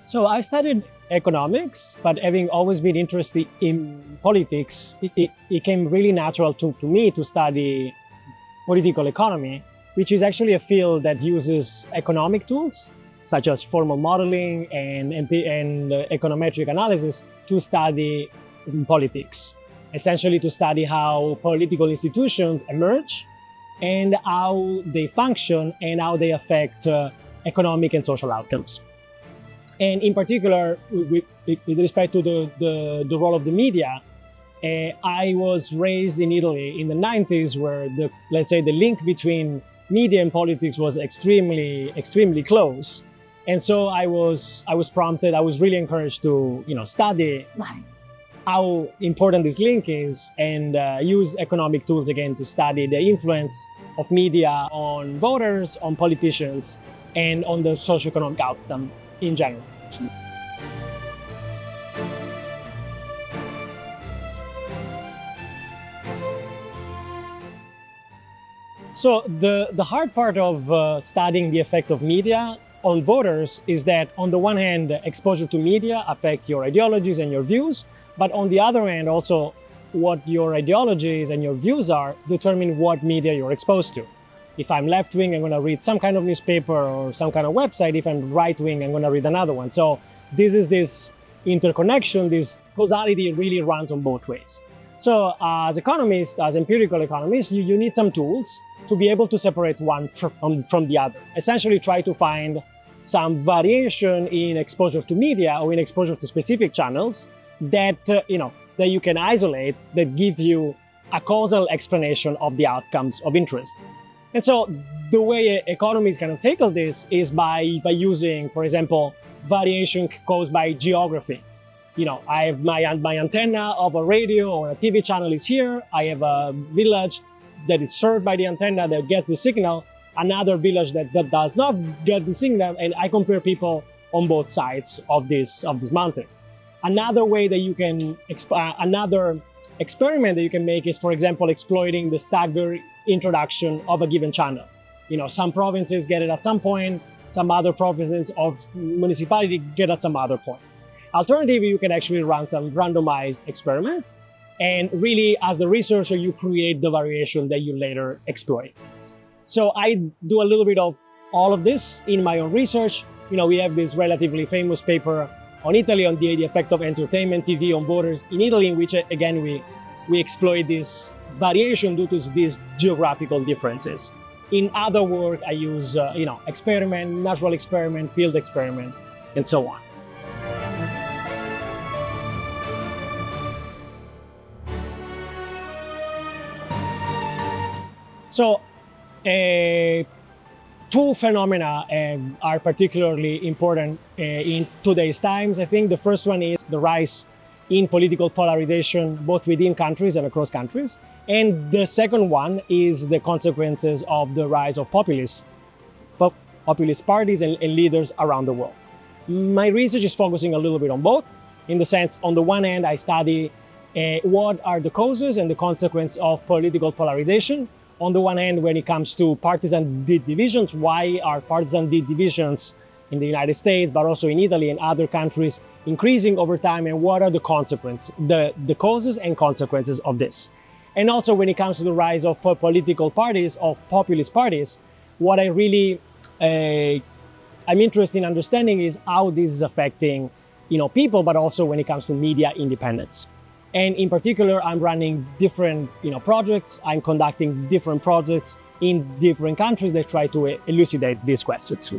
So I studied economics, but having always been interested in politics, it came really natural to me to study political economy, which is actually a field that uses economic tools, such as formal modeling and econometric analysis to study politics. Essentially to study how political institutions emerge and how they function and how they affect economic and social outcomes. And in particular, with respect to the role of the media, I was raised in Italy in the 90s, where let's say the link between media and politics was extremely close. And so I was prompted, I was really encouraged to study how important this link is and use economic tools again to study the influence of media on voters, on politicians, and on the socioeconomic outcome in general. So the hard part of studying the effect of media on voters is that on the one hand, exposure to media affects your ideologies and your views, but on the other hand also what your ideologies and your views are determine what media you're exposed to. If I'm left-wing, I'm going to read some kind of newspaper or some kind of website. If I'm right-wing, I'm going to read another one. So this interconnection, this causality really runs on both ways. So as economists, as empirical economists, you need some tools to be able to separate one from the other. Essentially try to find some variation in exposure to media or in exposure to specific channels that, that you can isolate, that give you a causal explanation of the outcomes of interest. And so the way economists kind of tackle this is by using, for example, variation caused by geography. I have my antenna of a radio or a TV channel is here. I have a village that is served by the antenna that gets the signal, another village that does not get the signal, and I compare people on both sides of this mountain. Another way that you can, another experiment that you can make is, for example, exploiting the staggered introduction of a given channel. Some provinces get it at some point, some other provinces or municipality get at some other point. Alternatively, you can actually run some randomized experiment, and really, as the researcher, you create the variation that you later exploit. So I do a little bit of all of this in my own research. We have this relatively famous paper on Italy on the effect of entertainment TV on voters in Italy, in which, again, we exploit this variation due to these geographical differences. In other work, I use, experiment, natural experiment, field experiment, and so on. So, two phenomena are particularly important in today's times. I think the first one is the rise in political polarization, both within countries and across countries. And the second one is the consequences of the rise of populist parties and leaders around the world. My research is focusing a little bit on both, in the sense, on the one hand, I study what are the causes and the consequence of political polarization. On the one hand, when it comes to partisan divisions, why are partisan divisions in the United States, but also in Italy and other countries increasing over time, and what are the consequences, the causes and consequences of this? And also when it comes to the rise of political parties, of populist parties, what I really I'm interested in understanding is how this is affecting people, but also when it comes to media independence. And in particular, I'm running different projects. I'm conducting different projects in different countries that try to elucidate these questions.